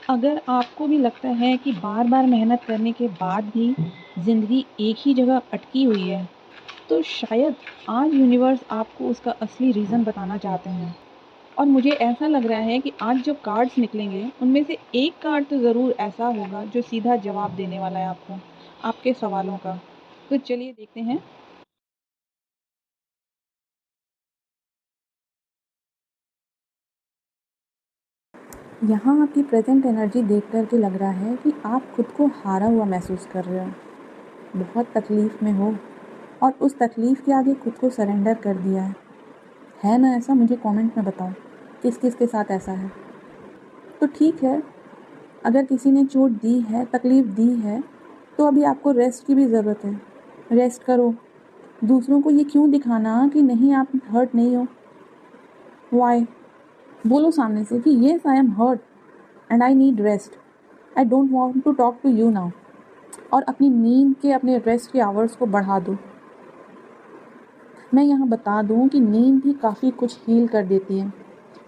अगर आपको भी लगता है कि बार-बार मेहनत करने के बाद भी ज़िंदगी एक ही जगह अटकी हुई है, तो शायद आज यूनिवर्स आपको उसका असली रीज़न बताना चाहते हैं। और मुझे ऐसा लग रहा है कि आज जो कार्ड्स निकलेंगे, उनमें से एक कार्ड तो ज़रूर ऐसा होगा जो सीधा जवाब देने वाला है आपको, आपके सवालों का। तो चलिए देखते हैं। यहाँ आपकी प्रेजेंट एनर्जी देख कर के लग रहा है कि आप खुद को हारा हुआ महसूस कर रहे हो, बहुत तकलीफ़ में हो और उस तकलीफ़ के आगे खुद को सरेंडर कर दिया है ना ऐसा? मुझे कमेंट में बताओ, किस-किस के साथ ऐसा है? तो ठीक है, अगर किसी ने चोट दी है, तकलीफ़ दी है, तो अभी आपको रेस्ट की भी ज़रूरत है। रेस्ट करो। दूसरों को ये क्यों दिखाना कि नहीं आप हर्ट नहीं हो? व्हाई? बोलो सामने से कि yes I am hurt and I need rest. I don't want to talk to you now. और अपनी नींद के, अपने रेस्ट के आवर्स को बढ़ा दो। मैं यहाँ बता दूँ कि नींद भी काफ़ी कुछ हील कर देती है।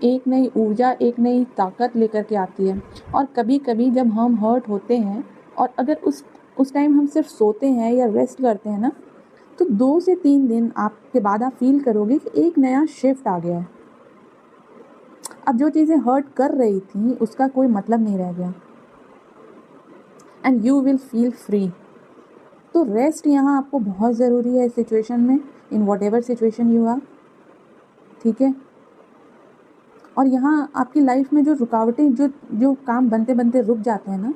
एक नई ऊर्जा, एक नई ताकत लेकर के आती है। और कभी-कभी जब हम हर्ट होते हैं और अगर उस टाइम हम सिर्फ सोते हैं या रेस्ट करते हैं ना, तो 2 से 3 दिन आपके बाद आप फ़ील करोगे कि एक नया शिफ्ट आ गया है। अब जो चीज़ें हर्ट कर रही थी, उसका कोई मतलब नहीं रह गया। And you will feel free. तो रेस्ट यहाँ आपको बहुत ज़रूरी है इस सिचुएशन में, in whatever situation you are, ठीक है? और यहाँ आपकी लाइफ में जो रुकावटें, जो जो काम बनते-बनते रुक जाते हैं ना,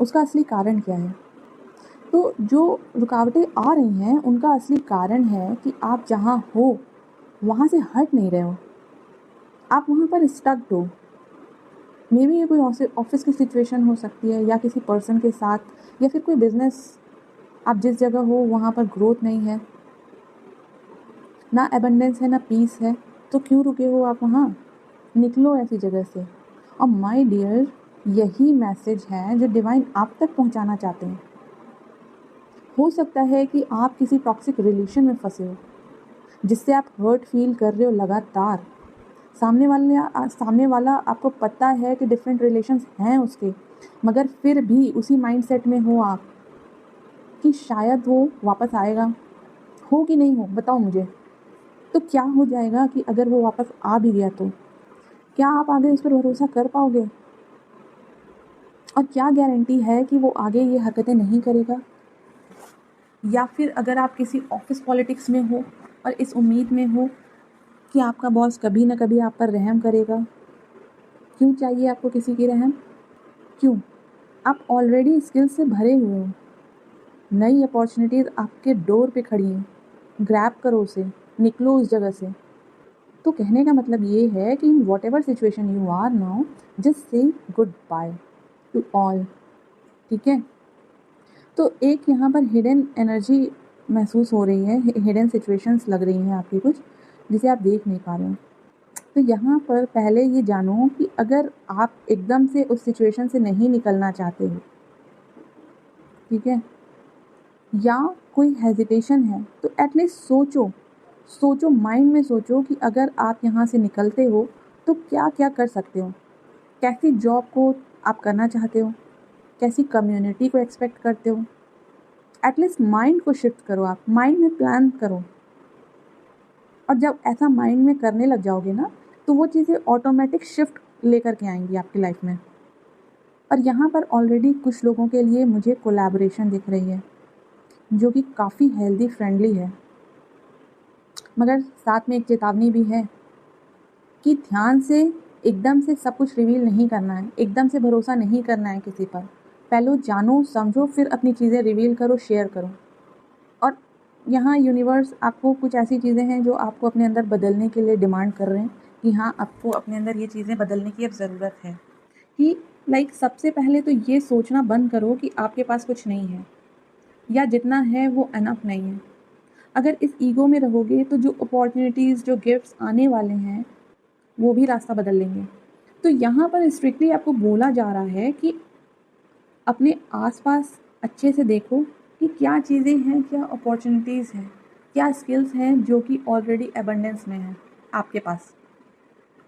उसका असली कारण क्या है? तो जो रुकावटें आ रही हैं, उनका असली कारण है कि आप जहाँ हो, वहाँ से हट नहीं रहे हो। आप वहाँ पर स्टक्ड हो। मेबी ये कोई ऑफ़िस की सिचुएशन हो सकती है या किसी पर्सन के साथ या फिर कोई बिज़नेस। आप जिस जगह हो, वहाँ पर ग्रोथ नहीं है, ना एबंडेंस है, ना पीस है, तो क्यों रुके हो आप वहाँ? निकलो ऐसी जगह से। और माय डियर, यही मैसेज है जो डिवाइन आप तक पहुँचाना चाहते हैं। हो सकता है कि आप किसी टॉक्सिक रिलेशन में फँसे हो, जिससे आप हर्ट फ़ील कर रहे हो लगातार। सामने वाला आपको पता है कि डिफरेंट रिलेशंस हैं उसके, मगर फिर भी उसी माइंडसेट में हो आप कि शायद वो वापस आएगा। हो कि नहीं हो, बताओ मुझे। तो क्या हो जाएगा कि अगर वो वापस आ भी गया तो? क्या आप आगे उस पर भरोसा कर पाओगे? और क्या गारंटी है कि वो आगे ये हरकतें नहीं करेगा? या फिर अगर आप किसी ऑफ़िस पॉलिटिक्स में हो और इस उम्मीद में हो कि आपका बॉस कभी न कभी आप पर रहम करेगा। क्यों चाहिए आपको किसी की रहम? क्यों? आप ऑलरेडी स्किल्स से भरे हुए हो। नई अपॉर्चुनिटीज़ आपके डोर पे खड़ी हैं। ग्रैब करो उसे, निकलो उस जगह से। तो कहने का मतलब ये है कि in whatever situation you are now, just say goodbye to all, ठीक है? तो एक यहाँ पर हिडन एनर्जी महसूस हो रही है, हिडन सिचुएशंस लग रही हैं आपकी कुछ, जिसे आप देख नहीं पा रहे हो। तो यहाँ पर पहले ये जानो कि अगर आप एकदम से उस सिचुएशन से नहीं निकलना चाहते हो, ठीक है? या कोई हेजिटेशन है, तो एटलीस्ट सोचो, माइंड में सोचो कि अगर आप यहाँ से निकलते हो, तो क्या-क्या कर सकते हो? कैसी जॉब को आप करना चाहते हो? कैसी कम्युनिटी को एक्सपेक्ट करते हो? एटलीस्ट माइंड को शिफ्ट करो आप, माइंड में प्लान करो। और जब ऐसा माइंड में करने लग जाओगे ना, तो वो चीज़ें ऑटोमेटिक शिफ्ट लेकर के आएँगी आपकी लाइफ में। और यहाँ पर ऑलरेडी कुछ लोगों के लिए मुझे कोलैबोरेशन दिख रही है, जो कि काफ़ी हेल्दी, फ्रेंडली है। मगर साथ में एक चेतावनी भी है कि ध्यान से एकदम से सब कुछ रिवील नहीं करना है, एकदम से भरोसा नहीं करना है किसी पर। पहले जानो, समझो, फिर अपनी चीज़ें रिवील करो, शेयर करो। और यहाँ यूनिवर्स आपको कुछ ऐसी चीज़ें हैं जो आपको अपने अंदर बदलने के लिए डिमांड कर रहे हैं कि हाँ, आपको अपने अंदर ये चीज़ें बदलने की अब ज़रूरत है। कि सबसे पहले तो ये सोचना बंद करो कि आपके पास कुछ नहीं है या जितना है वो इनफ नहीं है। अगर इस ईगो में रहोगे तो जो अपॉर्चुनिटीज़, जो गिफ्ट्स आने वाले हैं, वो भी रास्ता बदल लेंगे। तो यहाँ पर स्ट्रिक्टली आपको बोला जा रहा है कि अपने आसपास अच्छे से देखो कि क्या चीज़ें हैं, क्या अपॉर्चुनिटीज़ हैं, क्या स्किल्स हैं जो कि ऑलरेडी एबंडेंस में हैं आपके पास।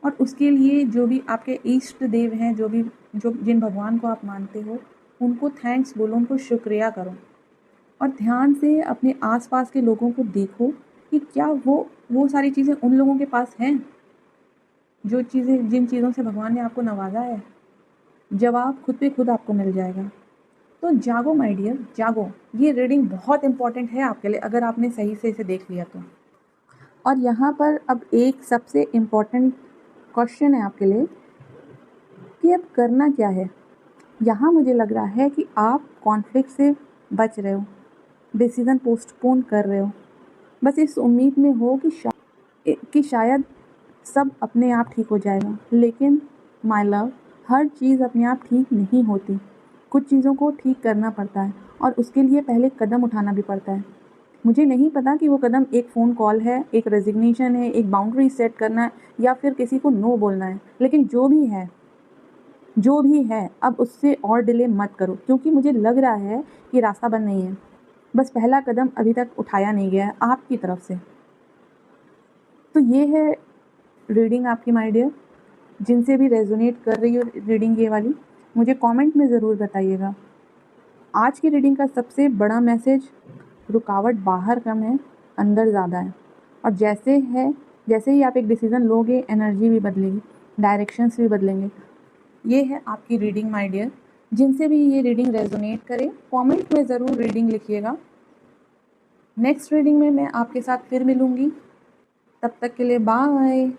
और उसके लिए जो भी आपके इष्ट देव हैं, जो भी जो जिन भगवान को आप मानते हो उनको थैंक्स बोलो, उनको शुक्रिया करो और ध्यान से अपने आसपास के लोगों को देखो कि क्या वो सारी चीज़ें उन लोगों के पास हैं जिन चीज़ों से भगवान ने आपको नवाजा है। जवाब खुद पे खुद आपको मिल जाएगा। तो जागो माय डियर, जागो। ये रीडिंग बहुत इंपॉर्टेंट है आपके लिए अगर आपने सही से इसे देख लिया तो। और यहाँ पर अब एक सबसे इम्पॉर्टेंट क्वेश्चन है आपके लिए कि अब करना क्या है। यहाँ मुझे लग रहा है कि आप कॉन्फ्लिक्ट से बच रहे हो, डिसीज़न पोस्टपोन कर रहे हो, बस इस उम्मीद में हो कि शायद सब अपने आप ठीक हो जाएगा। लेकिन माय लव, हर चीज़ अपने आप ठीक नहीं होती। कुछ चीज़ों को ठीक करना पड़ता है और उसके लिए पहले कदम उठाना भी पड़ता है। मुझे नहीं पता कि वो कदम एक फ़ोन कॉल है, एक रेजिग्नेशन है, एक बाउंड्री सेट करना है या फिर किसी को नो बोलना है। लेकिन जो भी है अब उससे और डिले मत करो, क्योंकि मुझे लग रहा है कि रास्ता बंद नहीं है, बस पहला कदम अभी तक उठाया नहीं गया है आपकी तरफ से। तो ये है रीडिंग आपकी माय डियर। जिनसे भी रेजोनेट कर रही हो रीडिंग ये वाली, मुझे कमेंट में ज़रूर बताइएगा। आज की रीडिंग का सबसे बड़ा मैसेज, रुकावट बाहर कम है, अंदर ज़्यादा है। और जैसे ही आप एक डिसीज़न लोगे, एनर्जी भी बदलेगी, डायरेक्शंस भी बदलेंगे। ये है आपकी रीडिंग माय डियर। जिनसे भी ये रीडिंग रेजोनेट करे, कमेंट में ज़रूर रीडिंग लिखिएगा। नेक्स्ट रीडिंग में मैं आपके साथ फिर मिलूँगी। तब तक के लिए बाय।